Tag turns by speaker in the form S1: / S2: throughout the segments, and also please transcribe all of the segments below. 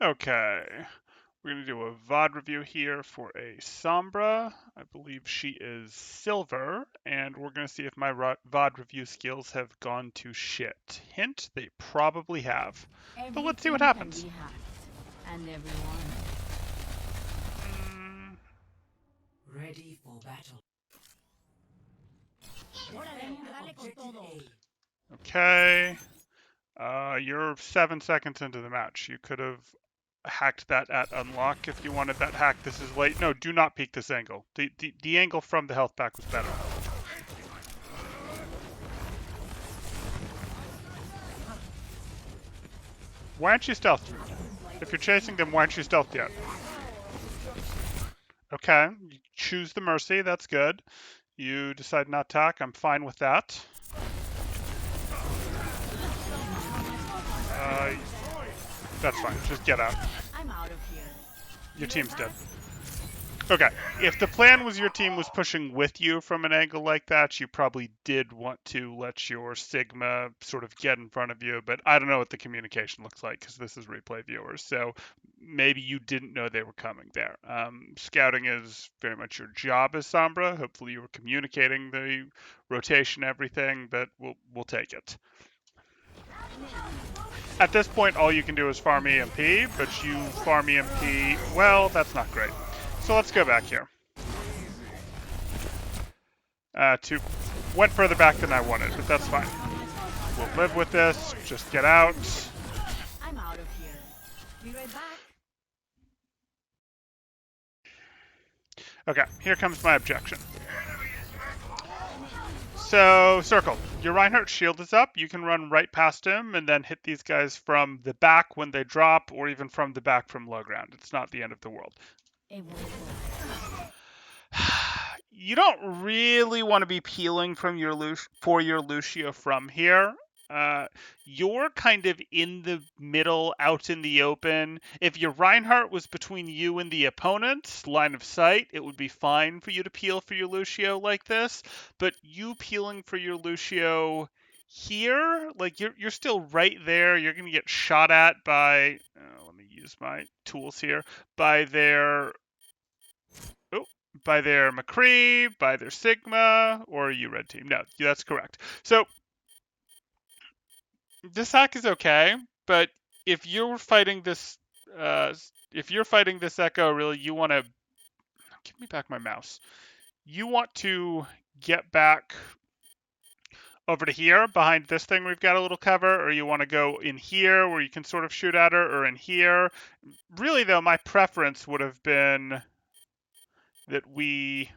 S1: Okay, we're going to do a VOD review here for a Sombra. I believe she is silver, and we're going to see if my VOD review skills have gone to shit. Hint, they probably have. But let's see what
S2: Everything can
S1: happens.
S2: be hacked, and everyone.
S1: Mm,
S3: Ready for battle.
S1: okay, you're 7 seconds into the match. You could have hacked that at unlock if you wanted that hack. This is late. No, do not peek this angle. The angle from the health pack was better. Why aren't you stealthed? If you're chasing them, why aren't you stealthed yet? Okay, you choose the mercy. That's good. You decide not to attack. I'm fine with that. Uh, that's fine. Just get out.
S2: I'm out of here.
S1: Your team's dead. Okay, if the plan was your team was pushing with you from an angle like that, you probably did want to let your Sigma sort of get in front of you, but I don't know what the communication looks like because this is replay viewers, so maybe you didn't know they were coming there. Scouting is very much your job as Sombra. Hopefully you were communicating the rotation, everything, but we'll take it. At this point, all you can do is farm EMP, but you farm EMP, well, that's not great. So let's go back here. Went further back than I wanted, but that's fine. We'll live with this. Just get out.
S2: I'm out of here. Be right back.
S1: Okay, here comes my objection. So, circle. Your Reinhardt shield is up. You can run right past him and then hit these guys from the back when they drop, or even from the back from low ground. It's not the end of the world. You don't really want to be peeling from your for your Lucio from here. Uh, you're kind of in the middle, out in the open. If your Reinhardt was between you and the opponent's line of sight, it would be fine for you to peel for your Lucio like this. But you peeling for your Lucio here, like you're still right there. You're gonna get shot at by. Let me use my tools here. By their by their McCree, by their Sigma, or you red team. No, that's correct. So this hack is okay, but if you're fighting this, if you're fighting this Echo, really, you want to give me back my mouse. You want to get back over to here behind this thing we've got a little cover, or you want to go in here where you can sort of shoot at her, or in here. Really, though, my preference would have been that we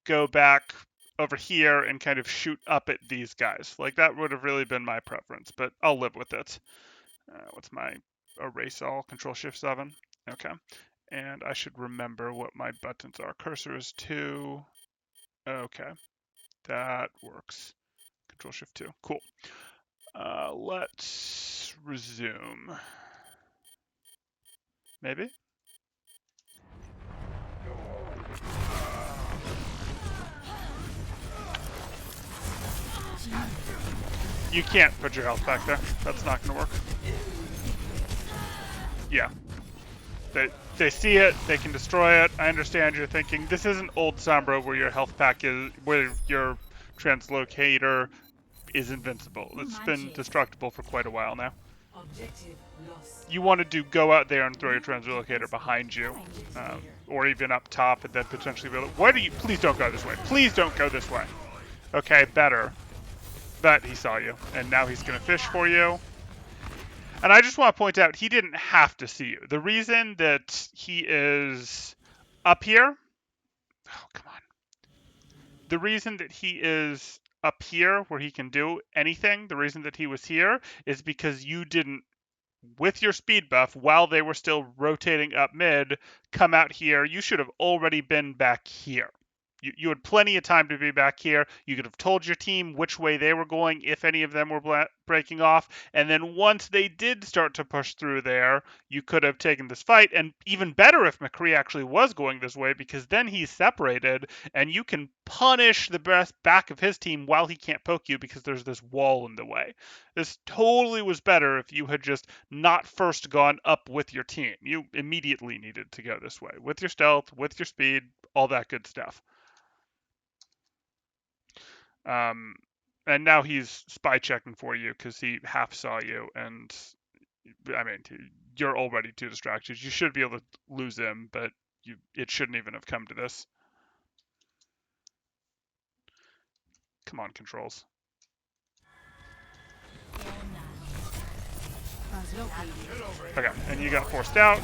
S1: go back over here and kind of shoot up at these guys. Like that would have really been my preference, but I'll live with it. What's my erase all? Control Shift 7. Okay. And I should remember what my buttons are. Cursor is 2. Okay. That works. Control Shift 2. Cool. Let's resume. Maybe? You can't put your health back there. That's not going to work. Yeah. They see it, they can destroy it. I understand you're thinking, this isn't old Sombra where your health pack is, where your translocator is invincible. It's been destructible for quite a while now. You wanted to go out there and throw your translocator behind you, or even up top, and then potentially be able to, why do you, please don't go this way. Please don't go this way. Okay, better. But he saw you, and now he's going to fish for you. And I just want to point out, he didn't have to see you. The reason that he is up here, oh, come on. The reason that he is up here where he can do anything, the reason that he was here is because you didn't, with your speed buff, while they were still rotating up mid, come out here. You should have already been back here. You had plenty of time to be back here. You could have told your team which way they were going if any of them were breaking off. And then once they did start to push through there, you could have taken this fight. And even better if McCree actually was going this way, because then he's separated and you can punish the best back of his team while he can't poke you because there's this wall in the way. This totally was better if you had just not first gone up with your team. You immediately needed to go this way with your stealth, with your speed, all that good stuff. And now he's spy checking for you because he half saw you, and I mean, you're already too distracted. You should be able to lose him, but it shouldn't even have come to this. Come on, controls. Okay, and you got forced out.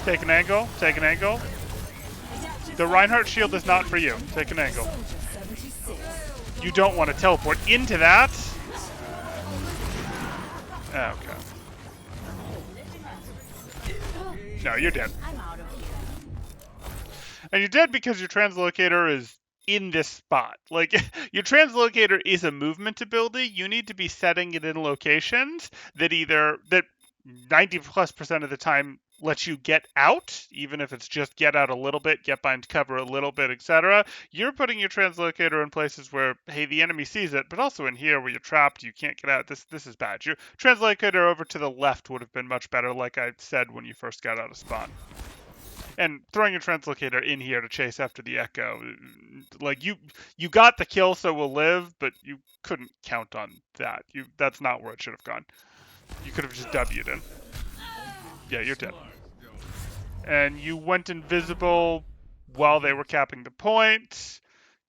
S1: Take an angle, take an angle. The Reinhardt shield is not for you. Take an angle. You don't want to teleport into that. Okay. No, you're dead. And you're dead because your translocator is in this spot. Like, your translocator is a movement ability. You need to be setting it in locations that 90+% of the time lets you get out, even if it's just get out a little bit, get behind cover a little bit, etc. You're putting your translocator in places where, hey, the enemy sees it, but also in here where you're trapped, you can't get out. This is bad. Your translocator over to the left would have been much better, like I said when you first got out of spawn. And throwing your translocator in here to chase after the echo, like you got the kill, so we'll live, but you couldn't count on that. That's not where it should have gone. You could have just W'd in. Yeah, you're dead. And you went invisible while they were capping the point.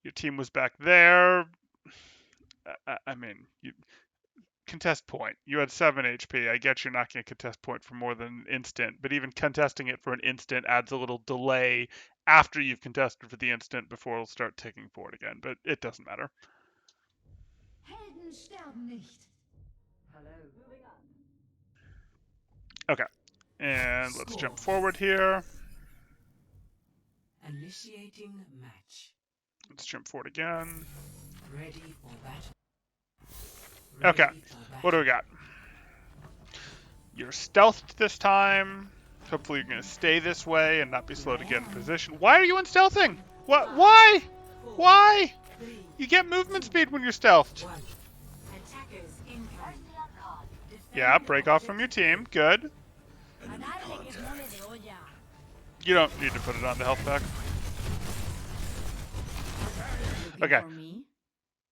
S1: Your team was back there. I mean, contest point. You had 7 HP. I get you're not going to contest point for more than an instant, but even contesting it for an instant adds a little delay after you've contested for the instant before it'll start ticking forward again, but it doesn't matter. Okay. And let's jump forward here.
S3: Initiating match.
S1: Let's jump forward again.
S3: Ready for battle.
S1: Okay. What do we got? You're stealthed this time. Hopefully you're going to stay this way and not be slow to get in position. Why are you unstealthing? What? Why? Why? You get movement speed when you're stealthed. Yeah, break off from your team. Good. You don't need to put it on the health pack. Okay.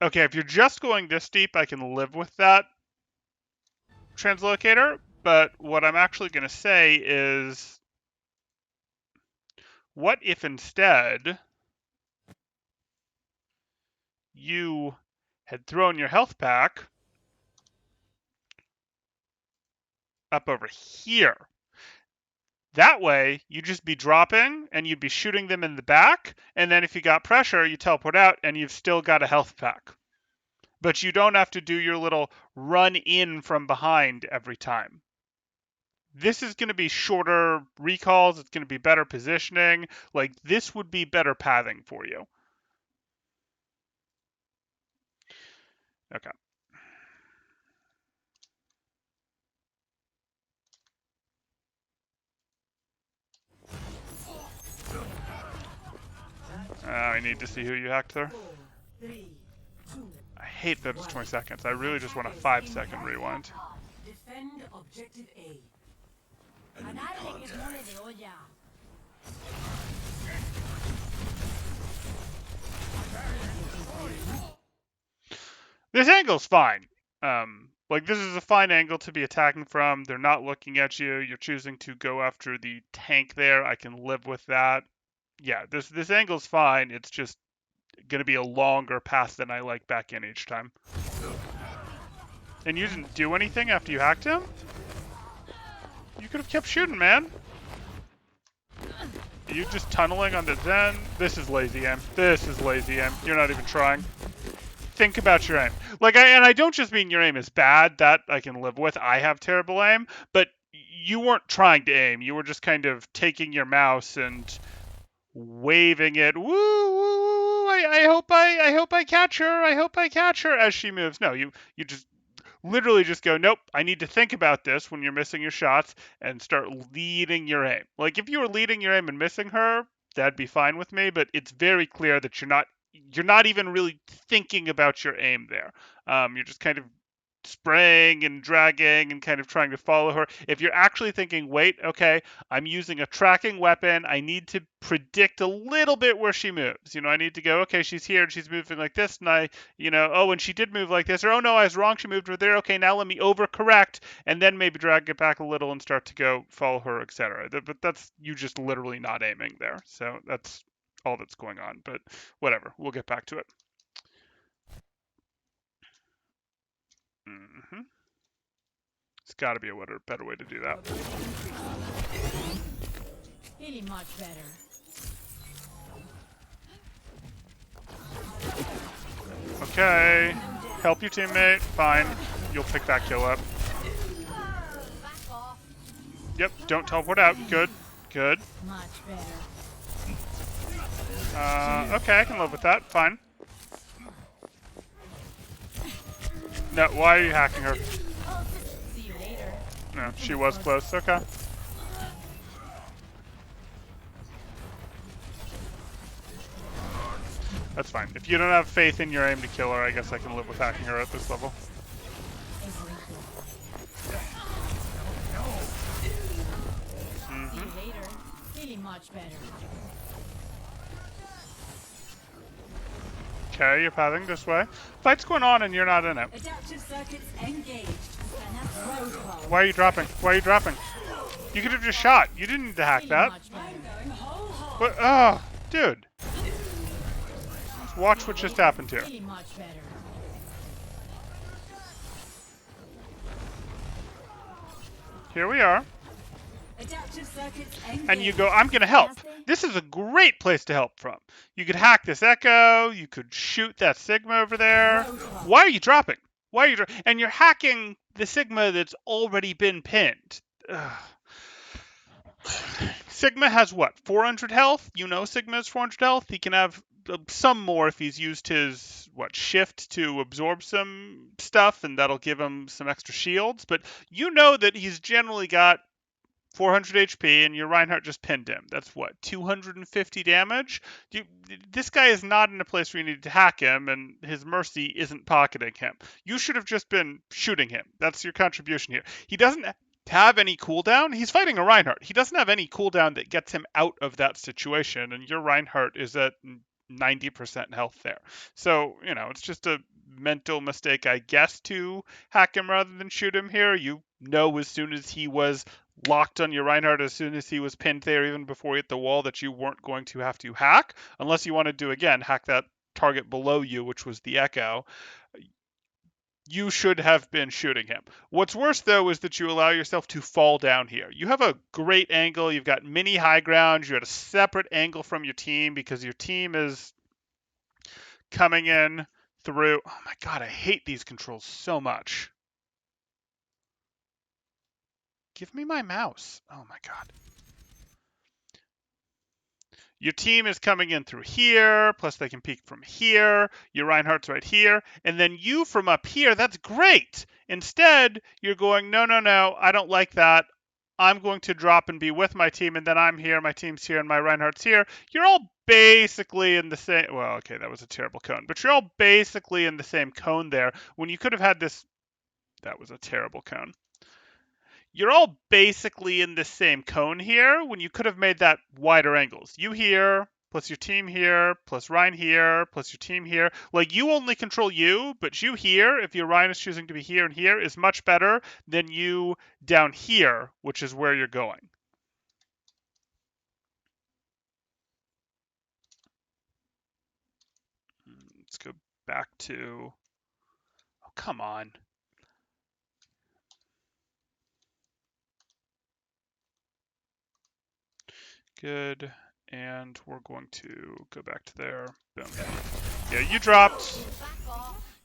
S1: Okay, if you're just going this deep, I can live with that translocator. But what I'm actually going to say is, what if instead you had thrown your health pack up over here? That way, you'd just be dropping, and you'd be shooting them in the back, and then if you got pressure, you teleport out, and you've still got a health pack. But you don't have to do your little run in from behind every time. This is going to be shorter recalls, it's going to be better positioning, like this would be better pathing for you. Okay. I need to see who you hacked there. I hate that it's 20 seconds. I really just want a 5-second rewind.
S3: Defend objective A.
S1: This angle's fine. Like, this is a fine angle to be attacking from. They're not looking at you. You're choosing to go after the tank there. I can live with that. Yeah, this angle's fine. It's just going to be a longer pass than I like back in each time. And you didn't do anything after you hacked him? You could have kept shooting, man. Are you just tunneling on the Zen? This is lazy aim. This is lazy aim. You're not even trying. Think about your aim. Like, and I don't just mean your aim is bad. That I can live with. I have terrible aim. But you weren't trying to aim. You were just kind of taking your mouse and waving it. Woo, woo, woo! I hope I catch her. I hope I catch her as she moves. No, you just literally just go, nope, I need to think about this when you're missing your shots and start leading your aim. Like if you were leading your aim and missing her, that'd be fine with me, but it's very clear that you're not even really thinking about your aim there. You're just kind of spraying and dragging and kind of trying to follow her. If you're actually thinking, wait, okay, I'm using a tracking weapon. I need to predict a little bit where she moves. I need to go, okay, she's here and she's moving like this. And oh, and she did move like this. Or, oh, no, I was wrong. She moved over there. Okay, now let me overcorrect and then maybe drag it back a little and start to go follow her, etc. But that's you just literally not aiming there. So that's all that's going on. But whatever, we'll get back to it. Mm-hmm. It's got to be a better way to do that.
S2: Feeling much better.
S1: Okay. Help your teammate. Fine. You'll pick that kill up.
S2: Back off.
S1: Yep. Don't teleport out. Good. Good.
S2: Much better.
S1: Okay. I can live with that. Fine. No. Why are you hacking her?
S2: See you later.
S1: No. She was close. Okay. That's fine. If you don't have faith in your aim to kill her, I guess I can live with hacking her at this level.
S2: See you later. Feeling much better.
S1: Okay, you're pathing this way. Fight's going on and you're not in it.
S3: Adaptive circuits engaged. Protocol.
S1: Why are you dropping? Why are you dropping? You could have just shot. You didn't need to hack
S2: Feeling
S1: that.
S2: much better.
S3: Going whole hog.
S1: What? Oh, dude. Just watch what just happened here.
S2: Feeling much better.
S1: Here we are.
S3: Adaptive circuits engaged.
S1: And you go, I'm going to help. This is a great place to help from. You could hack this Echo. You could shoot that Sigma over there. Why are you dropping? Why are you And you're hacking the Sigma that's already been pinned. Ugh. Sigma has what? 400 health? Sigma has 400 health. He can have some more if he's used his shift to absorb some stuff, and that'll give him some extra shields. But that he's generally got 400 HP, and your Reinhardt just pinned him. That's 250 damage? This guy is not in a place where you need to hack him, and his mercy isn't pocketing him. You should have just been shooting him. That's your contribution here. He doesn't have any cooldown. He's fighting a Reinhardt. He doesn't have any cooldown that gets him out of that situation, and your Reinhardt is at 90% health there. So, it's just a mental mistake, I guess, to hack him rather than shoot him here. As soon as he was locked on your Reinhardt, as soon as he was pinned there, even before he hit the wall, that you weren't going to have to hack, unless you wanted to, again, hack that target below you, which was the Echo. You should have been shooting him. What's worse, though, is that you allow yourself to fall down here. You have a great angle. You've got mini high ground. You had a separate angle from your team because your team is coming in through. Oh, my God. I hate these controls so much. Give me my mouse. Oh, my God. Your team is coming in through here, plus they can peek from here. Your Reinhardt's right here. And then you from up here, that's great. Instead, you're going, no, I don't like that. I'm going to drop and be with my team, and then I'm here, my team's here, and my Reinhardt's here. You're all basically in the same... Well, okay, that was a terrible cone. But you're all basically in the same cone there when you could have had this... That was a terrible cone. You're all basically in the same cone here when you could have made that wider angles. You here, plus your team here, plus Ryan here, plus your team here. Like, you only control you, but you here, if your Ryan is choosing to be here and here, is much better than you down here, which is where you're going. Let's go back to... Oh, come on. Good, and we're going to go back to there. Boom. Yeah, you dropped.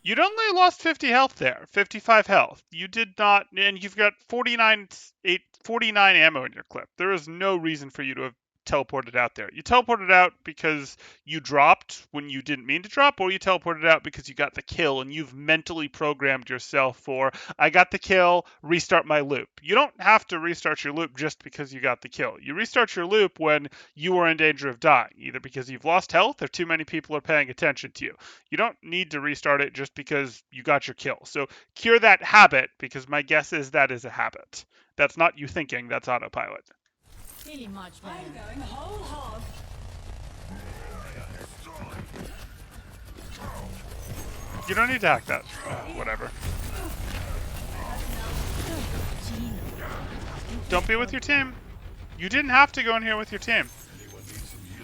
S1: You'd only lost 50 health there, 55 health. You did not, and you've got 49 ammo in your clip. There is no reason for you to have teleported out there. You teleported out because you dropped when you didn't mean to drop, or you teleported out because you got the kill and you've mentally programmed yourself for, I got the kill, restart my loop. You don't have to restart your loop just because you got the kill. You restart your loop when you are in danger of dying, either because you've lost health or too many people are paying attention to you. You don't need to restart it just because you got your kill. So cure that habit, because my guess is that is a habit. That's not you thinking, that's autopilot.
S2: Feeling much better.
S3: I'm going whole hog.
S1: You don't need to hack that. Whatever. Don't be with your team. You didn't have to go in here with your team.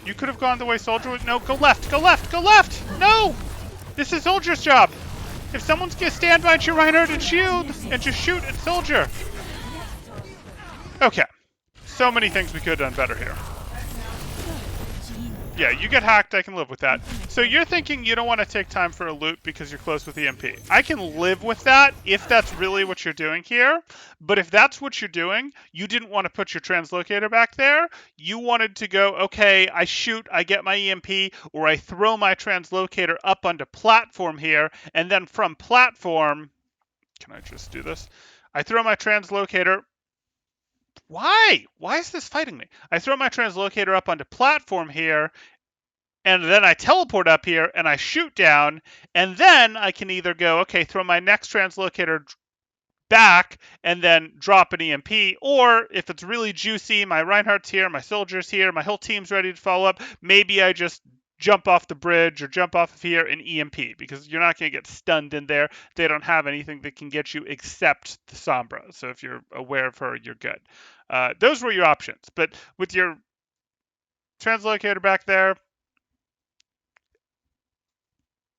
S1: You could have gone the way Soldier would. No, go left, go left, go left! No! This is Soldier's job. If someone's gonna stand by your Reinhardt and shield and just shoot at Soldier. Okay. So many things we could have done better here. Yeah, you get hacked, I can live with that. So you're thinking you don't want to take time for a loop because you're close with EMP. I can live with that if that's really what you're doing here. But if that's what you're doing, you didn't want to put your translocator back there. You wanted to go, okay, I shoot, I get my EMP, or I throw my translocator up onto platform here, and then from platform, can I just do this? I throw my translocator. Why? Why is this fighting me? I throw my translocator up onto platform here, and then I teleport up here, and I shoot down, and then I can either go, okay, throw my next translocator back, and then drop an EMP, or if it's really juicy, my Reinhardt's here, my Soldier's here, my whole team's ready to follow up, maybe I just jump off the bridge or jump off of here and EMP, because you're not going to get stunned in there. They don't have anything that can get you except the Sombra. So if you're aware of her, you're good. Those were your options. But with your translocator back there,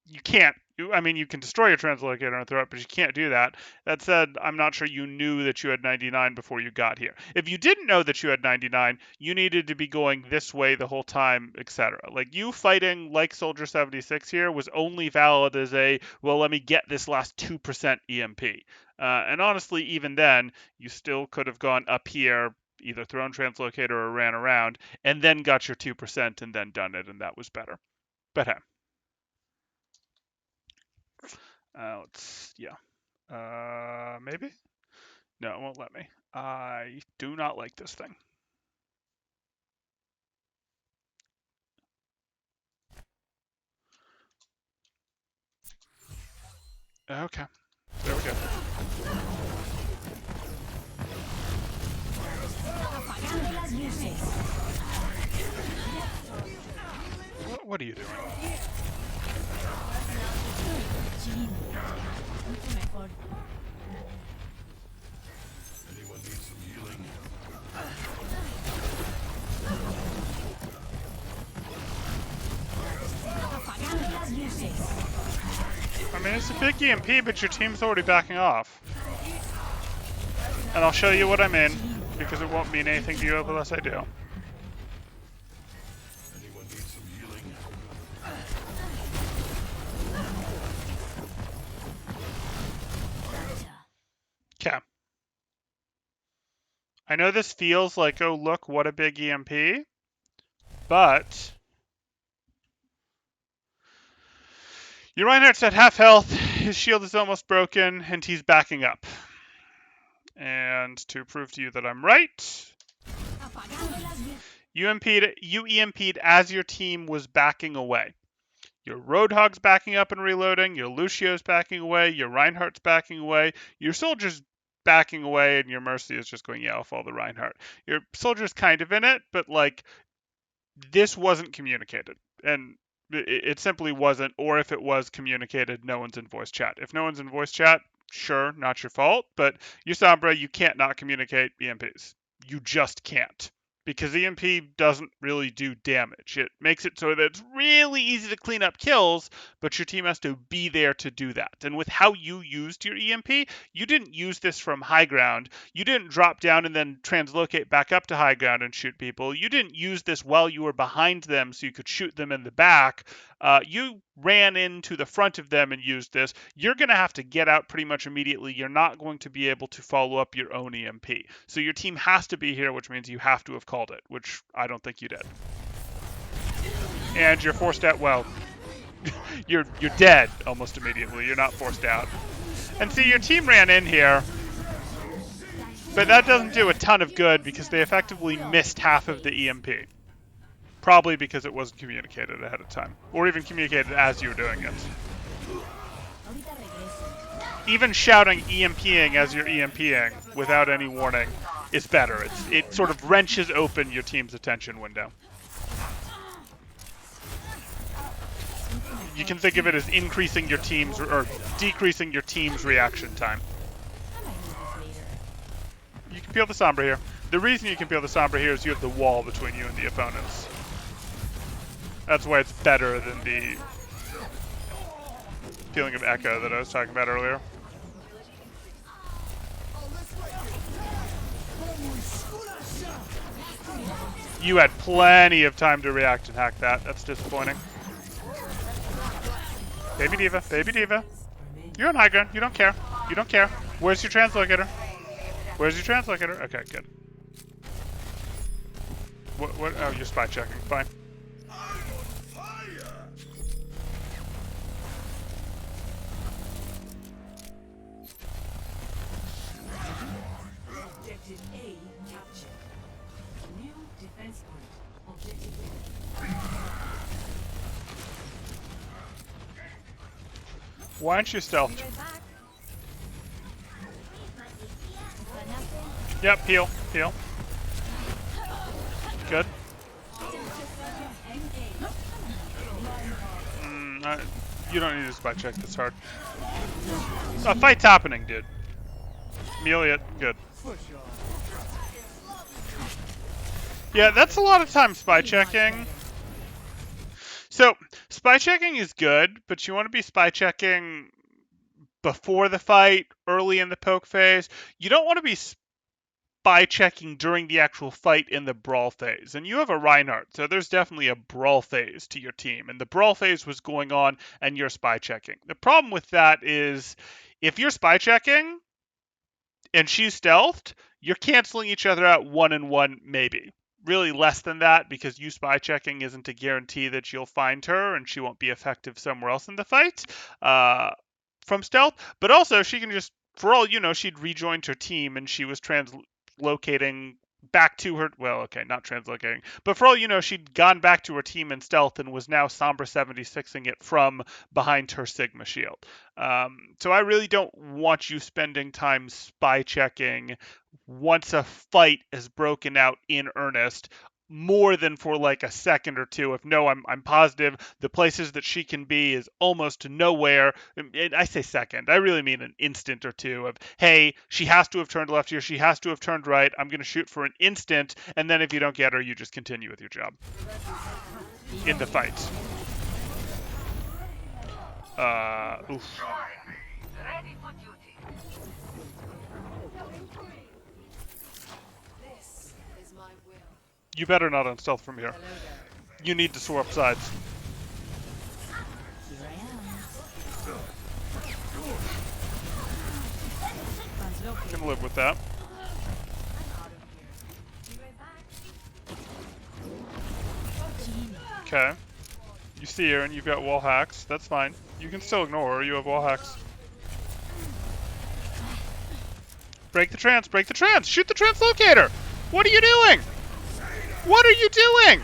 S1: you can't. I mean, you can destroy your translocator and throw it, but you can't do that. That said, I'm not sure you knew that you had 99 before you got here. If you didn't know that you had 99, you needed to be going this way the whole time, etc. Like, you fighting like Soldier 76 here was only valid as a, well, let me get this last 2% EMP. And honestly, even then, you still could have gone up here, either thrown translocator or ran around, and then got your 2% and then done it, and that was better. But hey. Maybe? No, it won't let me. I do not like this thing. Okay, there we go. What are you doing?
S4: Anyone need some healing?
S1: I mean, it's a big EMP, but your team's already backing off. And I'll show you what I mean, because it won't mean anything to you unless I do.
S4: Anyone need some healing?
S1: Okay. I know this feels like, oh, look, what a big EMP, but your Reinhardt's at half health, his shield is almost broken, and he's backing up. And to prove to you that I'm right, you EMP'd as your team was backing away. Your Roadhog's backing up and reloading, your Lucio's backing away, your Reinhardt's backing away, your Soldier's backing away, and your Mercy is just going, yeah, I'll follow the Reinhardt. Your Soldier's kind of in it, but like, this wasn't communicated. And it simply wasn't, or if it was communicated, no one's in voice chat. If no one's in voice chat, sure, not your fault, but you Sombra, you can't not communicate EMPs. You just can't. Because EMP doesn't really do damage. It makes it so that it's really easy to clean up kills, but your team has to be there to do that. And with how you used your EMP, you didn't use this from high ground. You didn't drop down and then translocate back up to high ground and shoot people. You didn't use this while you were behind them so you could shoot them in the back. You ran into the front of them and used this. You're going to have to get out pretty much immediately. You're not going to be able to follow up your own EMP. So your team has to be here, which means you have to have called it, which I don't think you did. And you're forced out. Well, you're dead almost immediately. You're not forced out. And see, your team ran in here, but that doesn't do a ton of good because they effectively missed half of the EMP. Probably because it wasn't communicated ahead of time, or even communicated as you were doing it. Even shouting EMPing as you're EMPing without any warning is better. It sort of wrenches open your team's attention window. You can think of it as increasing your team's or decreasing your team's reaction time. You can peel the Sombra here. The reason you can peel the Sombra here is you have the wall between you and the opponents. That's why it's better than the feeling of echo that I was talking about earlier. You had plenty of time to react and hack that. That's disappointing. Baby Diva, Baby Diva. You're on high ground. You don't care. You don't care. Where's your translocator? Where's your translocator? Okay, good. What? Oh, you're spy checking. Fine.
S3: Objective A captured. New defense point. Objective
S1: Why aren't you stealthed? Yep, heal, heal. Good. You don't need to spy check this hard. A fight's happening, dude. Melee it, good. Yeah, that's a lot of time spy checking. So, spy checking is good, but you want to be spy checking before the fight, early in the poke phase. You don't want to be spy checking during the actual fight in the brawl phase. And you have a Reinhardt, so there's definitely a brawl phase to your team. And the brawl phase was going on, and you're spy checking. The problem with that is, if you're spy checking and she's stealthed, you're canceling each other out 1-1 maybe. Really less than that, because you spy checking isn't a guarantee that you'll find her and she won't be effective somewhere else in the fight from stealth. But also, she can just, for all you know, she'd rejoined her team and she was translocating back to her. Well, okay, not translocating, but for all you know, she'd gone back to her team in stealth and was now Sombra 76ing it from behind her Sigma shield. So I really don't want you spending time spy checking once a fight has broken out in earnest, more than for like a second or two. If no, I'm positive the places that she can be is almost nowhere. And I say second, I really mean an instant or two of, hey, she has to have turned left here, she has to have turned right, I'm going to shoot for an instant, and then if you don't get her, you just continue with your job in the fight. Oof.
S5: Ready for duty.
S3: This is my will.
S1: You better not on stealth from here. You need to swap sides.
S2: Here I am.
S1: Can live with that. Okay. You see her and you've got wall hacks. That's fine. You can still ignore her. You have wall hacks. Break the trance. Break the trance. Shoot the translocator. What are you doing? What are you doing?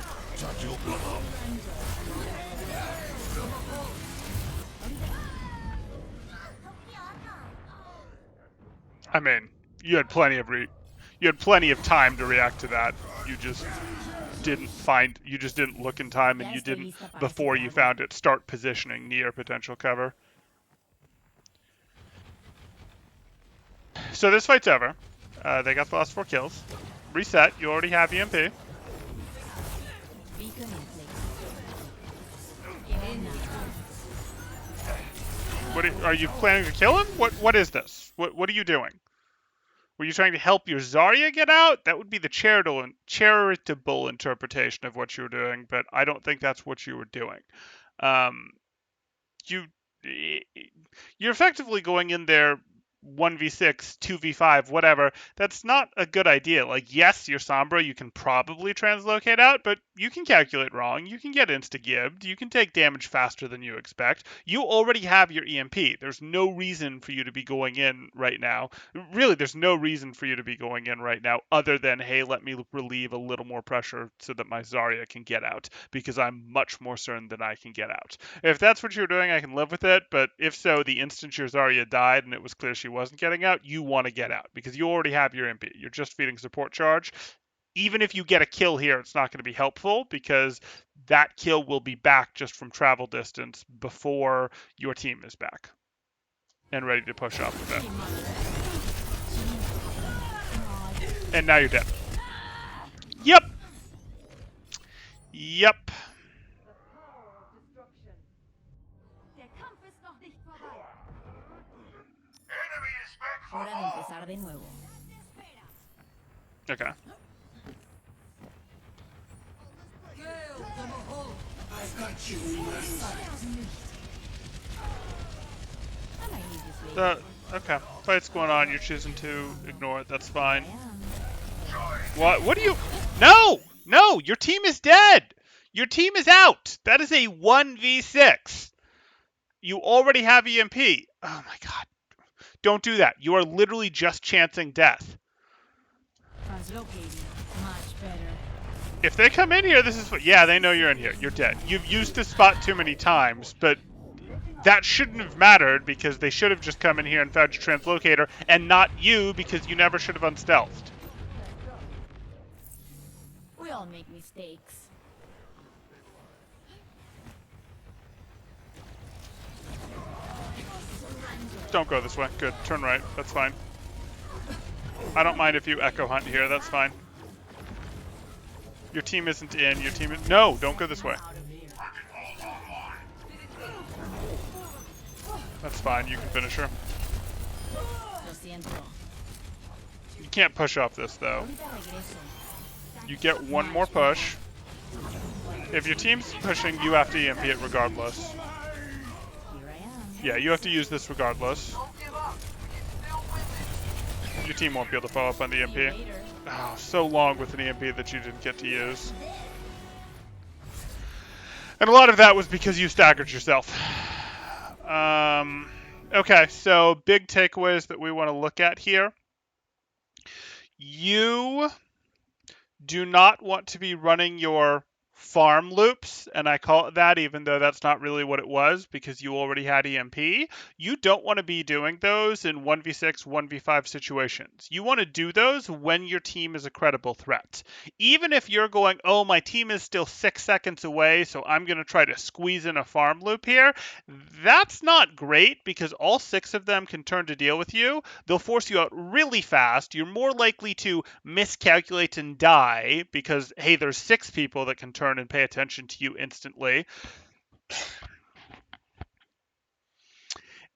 S1: I mean, you had plenty of time to react to that. You just didn't look in time, and you didn't, before you found it, start positioning near potential cover. So this fight's over. They got the last 4 kills. Reset. You already have EMP.
S2: Beacon in place.
S1: Are you planning to kill him? What is this? What are you doing? Were you trying to help your Zarya get out? That would be the charitable interpretation of what you were doing, but I don't think that's what you were doing. Um, you you're effectively going in there 1v6, 2v5, whatever. That's not a good idea. Like, yes, your Sombra you can probably translocate out, but you can calculate wrong. You can get insta-gibbed. You can take damage faster than you expect. You already have your EMP. There's no reason for you to be going in right now. Really, there's no reason for you to be going in right now other than, hey, let me relieve a little more pressure so that my Zarya can get out, because I'm much more certain that I can get out. If that's what you're doing, I can live with it. But if so, the instant your Zarya died and it was clear she wasn't getting out, you want to get out because you already have your MP. You're just feeding support charge. Even if you get a kill here, it's not going to be helpful because that kill will be back just from travel distance before your team is back and ready to push off with it. And now you're dead. Yep. Yep.
S2: Der Kampf ist noch nicht vorbei.
S5: Enemy is back for
S2: Hora de
S5: more.
S2: empezar de nuevo.
S1: Okay.
S4: I've got you in my sights.
S2: I might need this later.
S1: Okay. Fight's going on. You're choosing to ignore it. That's fine.
S2: I am.
S1: What do you... No! No! Your team is dead! Your team is out! That is a 1v6. You already have EMP. Oh my god. Don't do that. You are literally just chancing death.
S2: Translocating. Much better.
S1: If they come in here, this is... Yeah, they know you're in here. You're dead. You've used this spot too many times, but that shouldn't have mattered because they should have just come in here and found your translocator and not you because you never should have unstealthed.
S2: We all make mistakes.
S1: Don't go this way. Good. Turn right. That's fine. I don't mind if you echo hunt here. That's fine. Your team isn't in. Your team is... No, don't go this way.
S2: Out of here.
S1: That's fine. You can finish her.
S2: Lo siento.
S1: You can't push off this, though.
S2: Ahorita regreso.
S1: You get one more push. If your team's pushing, you have to EMP it regardless.
S2: Here I am.
S1: Yeah, you have to use this regardless.
S5: Don't give up. It's still winning.
S1: Your team won't be able to follow up on the
S2: See you
S1: EMP.
S2: later.
S1: Oh, so long with an EMP that you didn't get to use. And a lot of that was because you staggered yourself. Okay, so big takeaways that we want to look at here. You do not want to be running your farm loops, and I call it that even though that's not really what it was because you already had EMP. You don't want to be doing those in 1v6, 1v5 situations. You want to do those when your team is a credible threat. Even if you're going, oh, my team is still 6 seconds away, so I'm going to try to squeeze in a farm loop here, that's not great because all 6 of them can turn to deal with you. They'll force you out really fast. You're more likely to miscalculate and die because, hey, there's 6 people that can turn and pay attention to you instantly.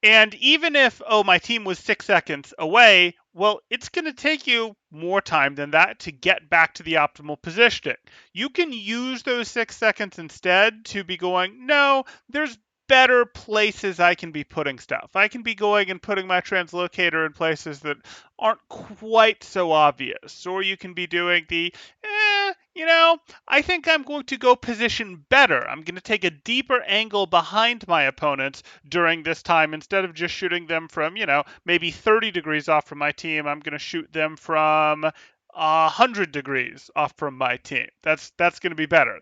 S1: And even if, oh, my team was 6 seconds away, well, it's going to take you more time than that to get back to the optimal positioning. You can use those 6 seconds instead to be going, no, there's better places I can be putting stuff. I can be going and putting my translocator in places that aren't quite so obvious. Or you can be doing the, I think I'm going to go position better. I'm going to take a deeper angle behind my opponents during this time instead of just shooting them from, maybe 30 degrees off from my team. I'm going to shoot them from 100 degrees off from my team. That's going to be better.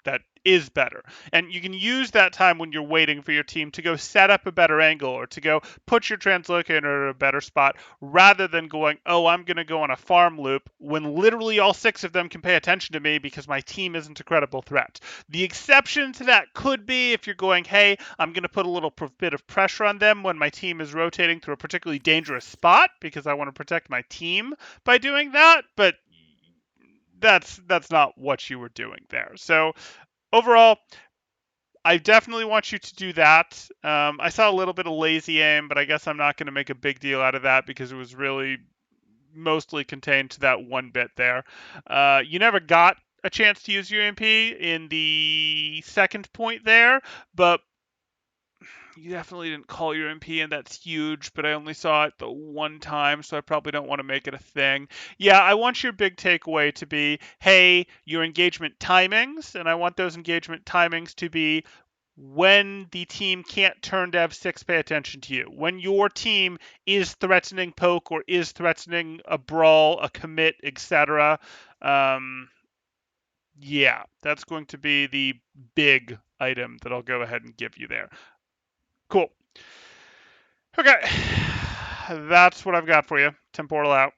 S1: That is better. And you can use that time when you're waiting for your team to go set up a better angle or to go put your translocator in a better spot rather than going, oh, I'm going to go on a farm loop when literally all 6 of them can pay attention to me because my team isn't a credible threat. The exception to that could be if you're going, hey, I'm going to put a little bit of pressure on them when my team is rotating through a particularly dangerous spot because I want to protect my team by doing that, but that's not what you were doing there. So overall, I definitely want you to do that. I saw a little bit of lazy aim, but I guess I'm not going to make a big deal out of that because it was really mostly contained to that one bit there. You never got a chance to use your MP in the second point there, but you definitely didn't call your MP, and that's huge, but I only saw it the one time, so I probably don't want to make it a thing. Yeah, I want your big takeaway to be, hey, your engagement timings, and I want those engagement timings to be when the team can't turn to F6, pay attention to you. When your team is threatening poke or is threatening a brawl, a commit, etc. Yeah, that's going to be the big item that I'll go ahead and give you there. Cool. Okay. That's what I've got for you. Temporal out.